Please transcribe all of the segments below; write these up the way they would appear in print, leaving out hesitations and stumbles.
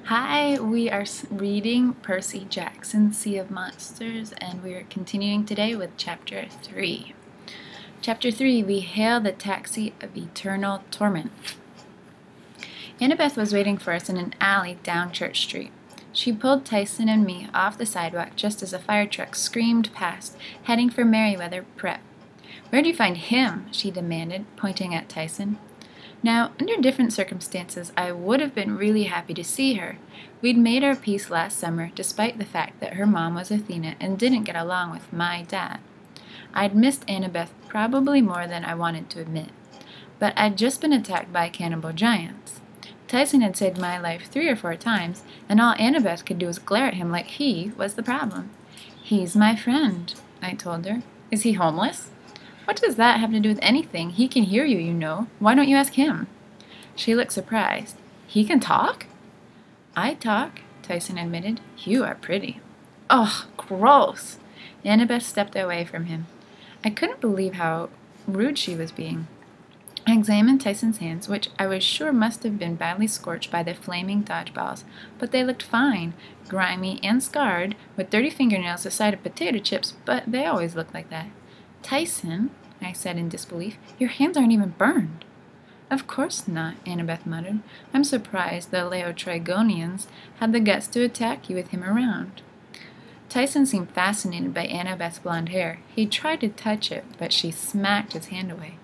Hi, we are reading Percy Jackson's Sea of Monsters, and we are continuing today with Chapter 3. Chapter 3, we hail the taxi of eternal torment. Annabeth was waiting for us in an alley down Church Street. She pulled Tyson and me off the sidewalk just as a fire truck screamed past, heading for Merryweather Prep. "Where'd you find him?" she demanded, pointing at Tyson. Now, under different circumstances, I would have been really happy to see her. We'd made our peace last summer, despite the fact that her mom was Athena and didn't get along with my dad. I'd missed Annabeth probably more than I wanted to admit. But I'd just been attacked by cannibal giants. Tyson had saved my life 3 or 4 times, and all Annabeth could do was glare at him like he was the problem. "He's my friend," I told her. "Is he homeless?" "What does that have to do with anything? He can hear you, you know. Why don't you ask him?" She looked surprised. "He can talk?" "I talk," Tyson admitted. "You are pretty." "Ugh, gross!" Annabeth stepped away from him. I couldn't believe how rude she was being. I examined Tyson's hands, which I was sure must have been badly scorched by the flaming dodgeballs, but they looked fine, grimy and scarred, with dirty fingernails the size of potato chips, but they always looked like that. "Tyson," I said in disbelief, "your hands aren't even burned." "Of course not," Annabeth muttered. "I'm surprised the Laotrigonians had the guts to attack you with him around." Tyson seemed fascinated by Annabeth's blonde hair. He tried to touch it, but she smacked his hand away.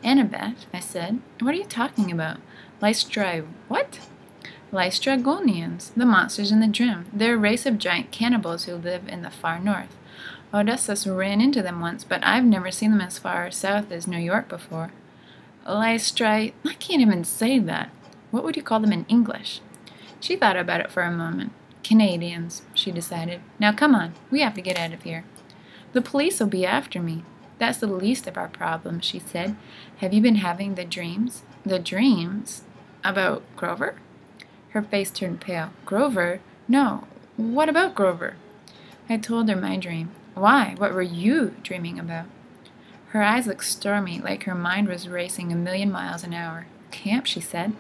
"Annabeth," I said, "what are you talking about? What?" "Lystragonians, the monsters in the Drim. They're a race of giant cannibals who live in the far north. Odysseus ran into them once, but I've never seen them as far south as New York before." I can't even say that. What would you call them in English? She thought about it for a moment. "Canadians," she decided. "Now come on, we have to get out of here." "The police will be after me." "That's the least of our problems," she said. "Have you been having the dreams?" "The dreams? About Grover?" Her face turned pale. "Grover? No. What about Grover?" I told her my dream. "Why? What were you dreaming about?" Her eyes looked stormy, like her mind was racing 1,000,000 miles an hour. "Camp," she said.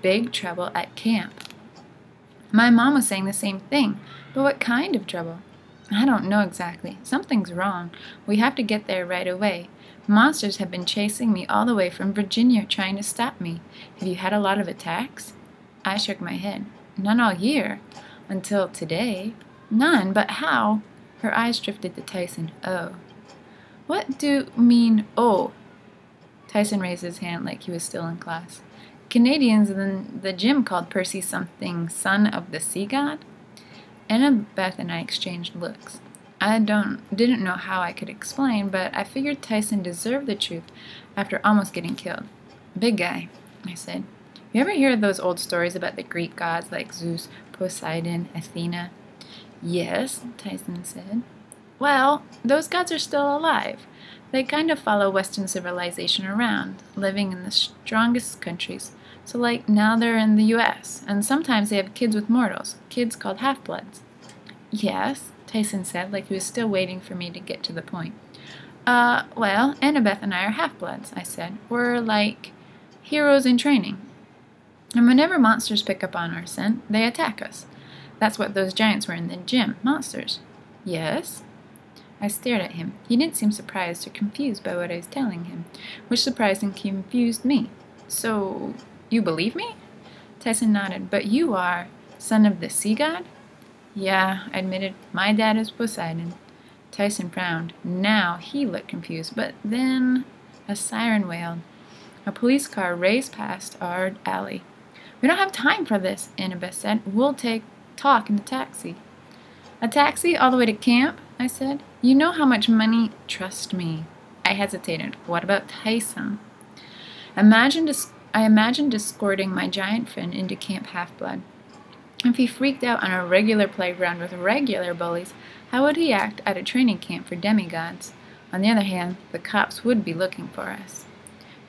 "Big trouble at camp." My mom was saying the same thing, but what kind of trouble? "I don't know exactly. Something's wrong. We have to get there right away. Monsters have been chasing me all the way from Virginia, trying to stop me. Have you had a lot of attacks?" I shook my head. "None all year. Until today." "None? But how?" Her eyes drifted to Tyson. "Oh." "What do mean, oh?" Tyson raised his hand like he was still in class. "Canadians in the gym called Percy something son of the sea god?" Annabeth and I exchanged looks. I didn't know how I could explain, but I figured Tyson deserved the truth after almost getting killed. "Big guy," I said. "You ever hear of those old stories about the Greek gods like Zeus, Poseidon, Athena?" "Yes," Tyson said. "Well, those gods are still alive. They kind of follow Western civilization around, living in the strongest countries. So like now they're in the US, and sometimes they have kids with mortals, kids called half-bloods." "Yes," Tyson said, like he was still waiting for me to get to the point. Well, Annabeth and I are half-bloods," I said. "We're like heroes in training. And whenever monsters pick up on our scent, they attack us. That's what those giants were in the gym, monsters." "Yes?" I stared at him. He didn't seem surprised or confused by what I was telling him, which surprised and confused me. "So, you believe me?" Tyson nodded. "But you are son of the sea god?" "Yeah," I admitted. "My dad is Poseidon." Tyson frowned. Now he looked confused, but then a siren wailed. A police car raced past our alley. "We don't have time for this," Annabeth said. "We'll talk in the taxi." "A taxi all the way to camp?" I said. "You know how much money—" "Trust me." I hesitated. "What about Tyson?" I imagined escorting my giant friend into Camp Half-Blood. If he freaked out on a regular playground with regular bullies, how would he act at a training camp for demigods? On the other hand, the cops would be looking for us.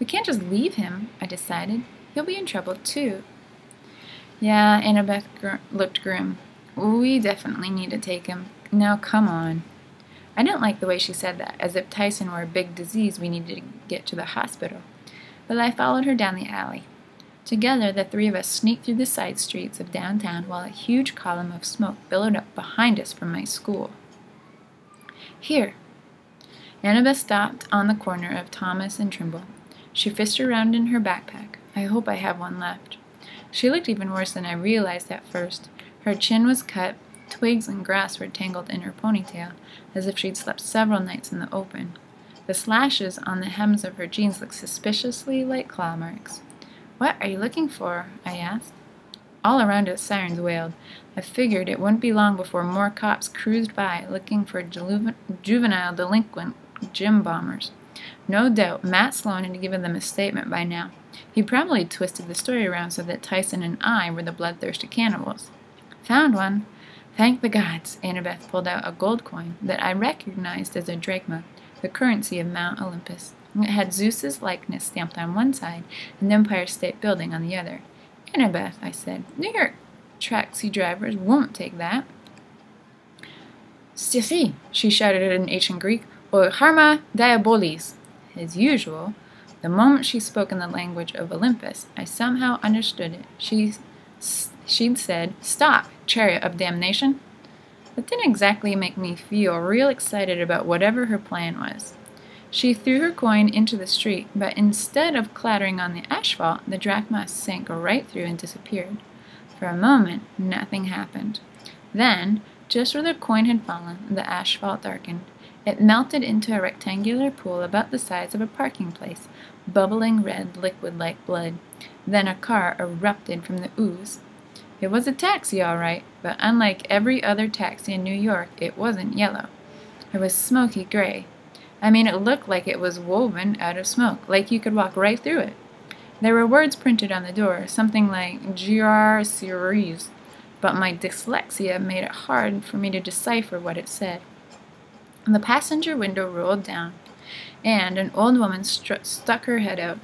"We can't just leave him," I decided. "He'll be in trouble, too." "Yeah," Annabeth looked grim. "We definitely need to take him. Now, come on." I didn't like the way she said that, as if Tyson were a big disease we needed to get to the hospital. But I followed her down the alley. Together, the three of us sneaked through the side streets of downtown while a huge column of smoke billowed up behind us from my school. Here. Annabeth stopped on the corner of Thomas and Trimble. She fished around in her backpack. I hope I have one left. She looked even worse than I realized at first. Her chin was cut, twigs and grass were tangled in her ponytail, as if she'd slept several nights in the open. The slashes on the hems of her jeans looked suspiciously like claw marks. "What are you looking for?" I asked. All around us, sirens wailed. I figured it wouldn't be long before more cops cruised by, looking for juvenile delinquent gym bombers. No doubt Matt Sloan had given them a statement by now. He probably twisted the story around so that Tyson and I were the bloodthirsty cannibals. "Found one." "Thank the gods." Annabeth pulled out a gold coin that I recognized as a drachma, the currency of Mount Olympus. It had Zeus's likeness stamped on one side and the Empire State Building on the other. "Annabeth," I said, "New York taxi drivers won't take that." "Si," she shouted in ancient Greek, "O harma diabolis." As usual, the moment she spoke in the language of Olympus, I somehow understood it. She'd said, "Stop, chariot of damnation." That didn't exactly make me feel real excited about whatever her plan was. She threw her coin into the street, but instead of clattering on the asphalt, the drachma sank right through and disappeared. For a moment, nothing happened. Then, just where the coin had fallen, the asphalt darkened. It melted into a rectangular pool about the size of a parking place, bubbling red liquid like blood. Then a car erupted from the ooze. It was a taxi, all right, but unlike every other taxi in New York, it wasn't yellow. It was smoky gray. I mean, it looked like it was woven out of smoke, like you could walk right through it. There were words printed on the door, something like "Gr Series," but my dyslexia made it hard for me to decipher what it said. The passenger window rolled down, and an old woman stuck her head out.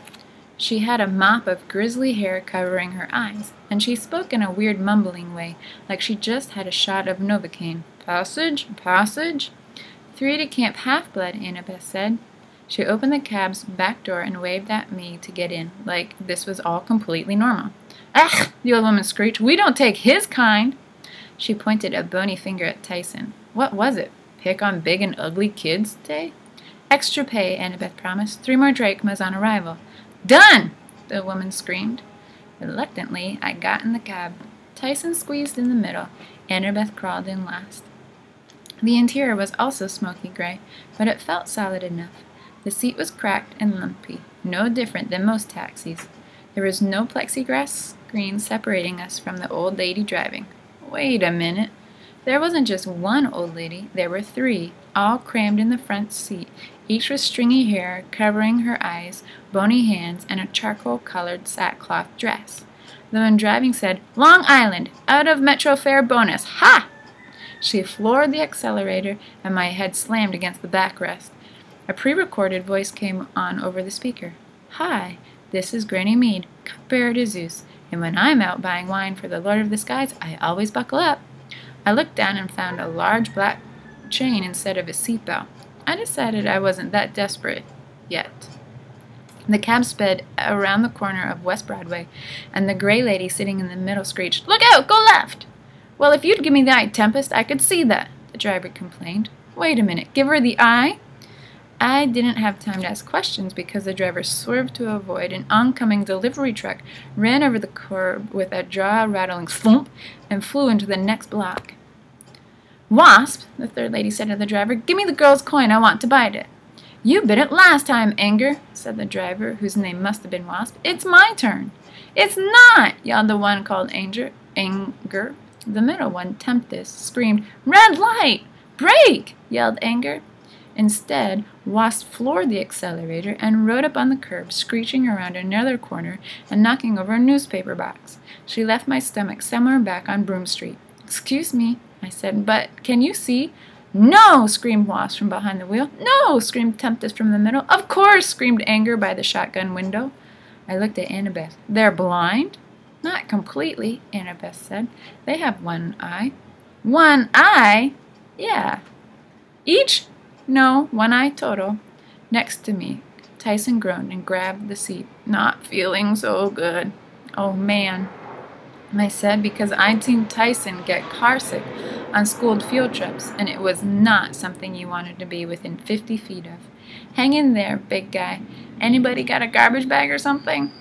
She had a mop of grizzly hair covering her eyes, and she spoke in a weird mumbling way, like she just had a shot of Novocaine. "Passage? Passage?" "3 to Camp Half-Blood," Annabeth said. She opened the cab's back door and waved at me to get in, like this was all completely normal. "Ugh!" the old woman screeched. "We don't take his kind!" She pointed a bony finger at Tyson. What was it? Pick on big and ugly kids day? "Extra pay," Annabeth promised. 3 more drachmas on arrival. "Done!" the woman screamed. Reluctantly, I got in the cab. Tyson squeezed in the middle. Annabeth crawled in last. The interior was also smoky gray, but it felt solid enough. The seat was cracked and lumpy, no different than most taxis. There was no plexiglass screen separating us from the old lady driving. Wait a minute. There wasn't just one old lady, there were 3, all crammed in the front seat, each with stringy hair covering her eyes, bony hands, and a charcoal-colored sackcloth dress. The one driving said, "Long Island, out of Metro fare bonus, ha!" She floored the accelerator, and my head slammed against the backrest. A pre-recorded voice came on over the speaker. "Hi, this is Granny Mead, cupbearer to Zeus, and when I'm out buying wine for the Lord of the Skies, I always buckle up." I looked down and found a large black chain instead of a seatbelt. I decided I wasn't that desperate yet. The cab sped around the corner of West Broadway, and the gray lady sitting in the middle screeched, "Look out! Go left!" "Well, if you'd give me the eye, Tempest, I could see that," the driver complained. "Wait a minute, give her the eye?" I didn't have time to ask questions because the driver swerved to avoid an oncoming delivery truck, ran over the curb with a jaw-rattling thump, and flew into the next block. "Wasp," the third lady said to the driver, "give me the girl's coin, I want to bite it." "You bit it last time, Anger," said the driver, whose name must have been Wasp. "It's my turn." "It's not," yelled the one called Anger. The middle one, Tempest, screamed, "Red light! Brake!" yelled Anger. Instead, Wasp floored the accelerator and rode up on the curb, screeching around another corner and knocking over a newspaper box. She left my stomach somewhere back on Broome Street. "Excuse me," I said, "but can you see?" "No!" screamed Wasp from behind the wheel. "No!" screamed Tempest from the middle. "Of course!" screamed Anger by the shotgun window. I looked at Annabeth. "They're blind?" "Not completely," Annabeth said. "They have one eye." "One eye?" "Yeah." "Each?" "No, one eye total." Next to me, Tyson groaned and grabbed the seat. "Not feeling so good." Oh, man, I said, because I'd seen Tyson get carsick on schooled field trips, and it was not something you wanted to be within 50 feet of. Hang in there, big guy. Anybody got a garbage bag or something?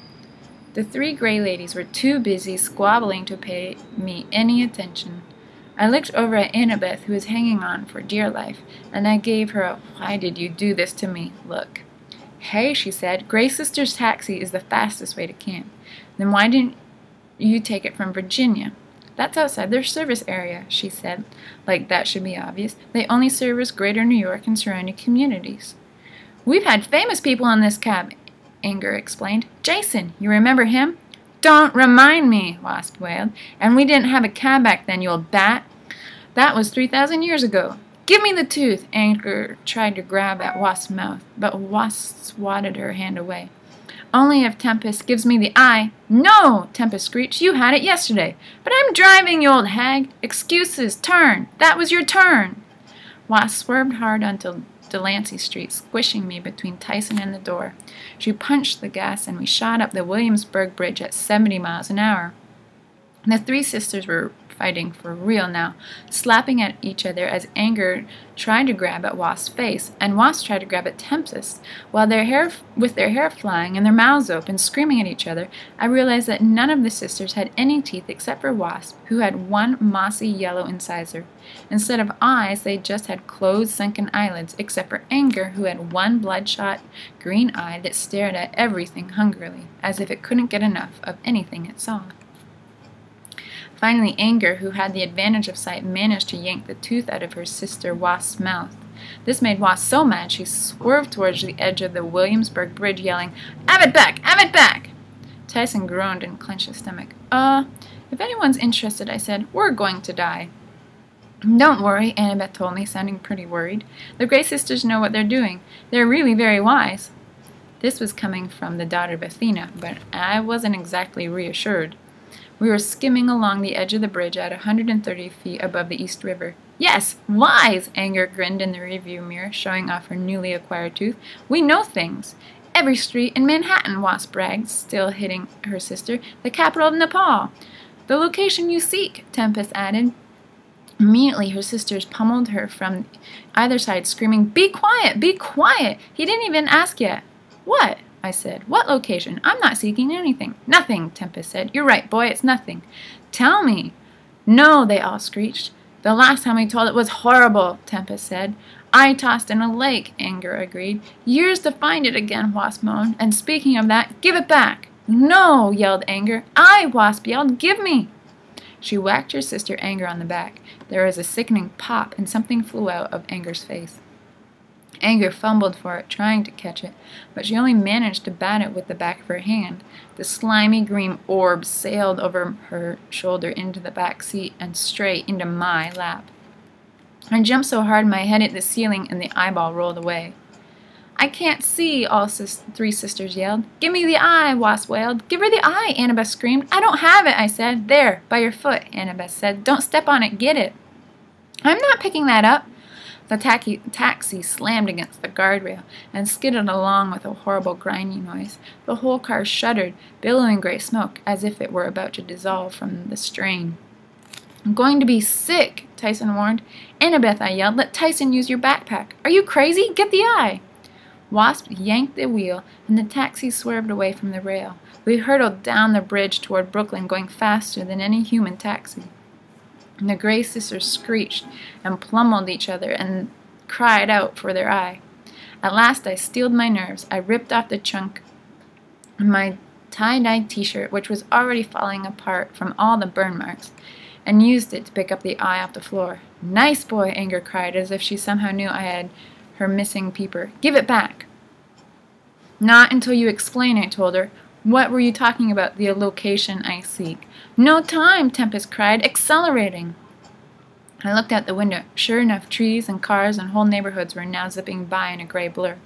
The three gray ladies were too busy squabbling to pay me any attention. I looked over at Annabeth, who was hanging on for dear life, and I gave her a "why did you do this to me" look. Hey, she said, Gray Sister's taxi is the fastest way to camp. Then why didn't you take it from Virginia? That's outside their service area, she said, like that should be obvious. They only service Greater New York and surrounding communities. We've had famous people in this cab, Anger explained. Jason, you remember him? Don't remind me, Wasp wailed. And we didn't have a cab back then, you old bat. That was 3,000 years ago. Give me the tooth. Anger tried to grab at Wasp's mouth, but Wasp swatted her hand away. Only if Tempest gives me the eye. No, Tempest screeched. You had it yesterday. But I'm driving, you old hag. Excuses. Turn. That was your turn. Wasp swerved hard onto Delancey Street, squishing me between Tyson and the door. She punched the gas, and we shot up the Williamsburg Bridge at 70 miles an hour. The three sisters were fighting for real now, slapping at each other as Anger tried to grab at Wasp's face, and Wasp tried to grab at Tempest. While with their hair flying and their mouths open, screaming at each other, I realized that none of the sisters had any teeth except for Wasp, who had one mossy yellow incisor. Instead of eyes, they just had closed, sunken eyelids, except for Anger, who had one bloodshot green eye that stared at everything hungrily, as if it couldn't get enough of anything it saw. Finally, Anger, who had the advantage of sight, managed to yank the tooth out of her sister Wasp's mouth. This made Wasp so mad she swerved towards the edge of the Williamsburg Bridge, yelling, "Have it back! Have it back!" Tyson groaned and clenched his stomach. If anyone's interested," I said, "we're going to die." "Don't worry," Annabeth told me, sounding pretty worried. "The Gray Sisters know what they're doing. They're really very wise." This was coming from the daughter of Athena, but I wasn't exactly reassured. We were skimming along the edge of the bridge at 130 feet above the East River. "Yes, wise!" Anger grinned in the rearview mirror, showing off her newly acquired tooth. "We know things. Every street in Manhattan," Wasp bragged, still hitting her sister. "The capital of Nepal." "The location you seek," Tempest added. Immediately, her sisters pummeled her from either side, screaming, "Be quiet! Be quiet! He didn't even ask yet." "What?" I said. "What location? I'm not seeking anything." "Nothing," Tempest said. "You're right, boy, it's nothing." "Tell me." "No," they all screeched. "The last time we told it was horrible," Tempest said. "I tossed in a lake," Anger agreed. "Years to find it again," Wasp moaned. "And speaking of that, give it back." "No," yelled Anger. Wasp yelled. "Give me." She whacked her sister Anger on the back. There was a sickening pop, and something flew out of Anger's face. Anger fumbled for it, trying to catch it, but she only managed to bat it with the back of her hand. The slimy green orb sailed over her shoulder into the back seat and straight into my lap. I jumped so hard my head hit the ceiling and the eyeball rolled away. "I can't see," all three sisters yelled. "Give me the eye," Wasp wailed. "Give her the eye," Annabeth screamed. "I don't have it," I said. "There, by your foot," Annabeth said. "Don't step on it, get it." "I'm not picking that up." The taxi slammed against the guardrail and skidded along with a horrible grinding noise. The whole car shuddered, billowing gray smoke, as if it were about to dissolve from the strain. "I'm going to be sick," Tyson warned. "Annabeth," I yelled, "let Tyson use your backpack." "Are you crazy? Get the eye." Wasp yanked the wheel, and the taxi swerved away from the rail. We hurtled down the bridge toward Brooklyn, going faster than any human taxi. The Gray Sisters screeched and pummeled each other and cried out for their eye. At last I steeled my nerves. I ripped off the chunk of my tie-dyed t-shirt, which was already falling apart from all the burn marks, and used it to pick up the eye off the floor. "Nice boy," Anger cried, as if she somehow knew I had her missing peeper. "Give it back." "Not until you explain," I told her. "What were you talking about, the location I seek?" "No time," Tempest cried, accelerating. I looked out the window. Sure enough, trees and cars and whole neighborhoods were now zipping by in a gray blur.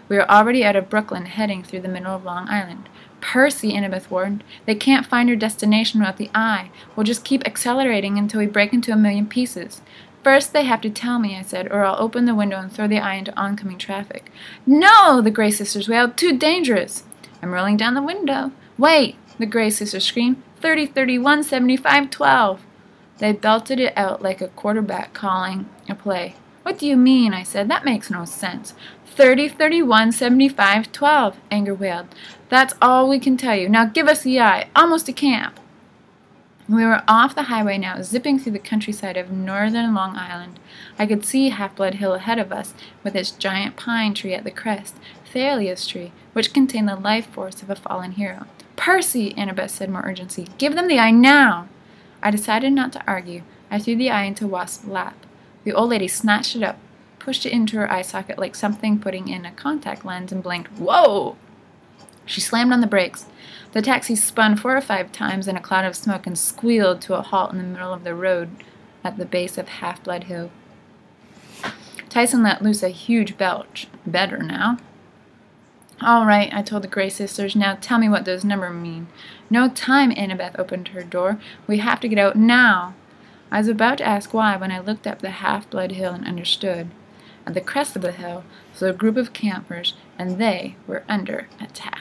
We were already out of Brooklyn, heading through the middle of Long Island. "Percy," Annabeth warned. "They can't find her destination without the eye. We'll just keep accelerating until we break into a million pieces." "First they have to tell me," I said, "or I'll open the window and throw the eye into oncoming traffic." "No!" the Gray Sisters wailed. "Too dangerous." "I'm rolling down the window." "Wait! the Gray sisters screamed. 30, 31, 75, 12. They belted it out like a quarterback calling a play. What do you mean? I said. That makes no sense. 30, 31, 75, 12, Anger wailed. That's all we can tell you. Now give us the eye. Almost to camp. We were off the highway now, zipping through the countryside of northern Long Island. I could see Half-Blood Hill ahead of us, with its giant pine tree at the crest, Thalia's tree, which contained the life force of a fallen hero. Percy, Annabeth said more urgency. Give them the eye now. I decided not to argue. I threw the eye into Wasp's lap. The old lady snatched it up, pushed it into her eye socket like something putting in a contact lens, and blinked. Whoa! She slammed on the brakes. The taxi spun 4 or 5 times in a cloud of smoke and squealed to a halt in the middle of the road at the base of Half-Blood Hill. Tyson let loose a huge belch. Better now. All right, I told the Gray sisters. Now tell me what those numbers mean. No time, Annabeth opened her door. We have to get out now. I was about to ask why when I looked up the Half-Blood Hill and understood. At the crest of the hill was a group of campers, and they were under attack.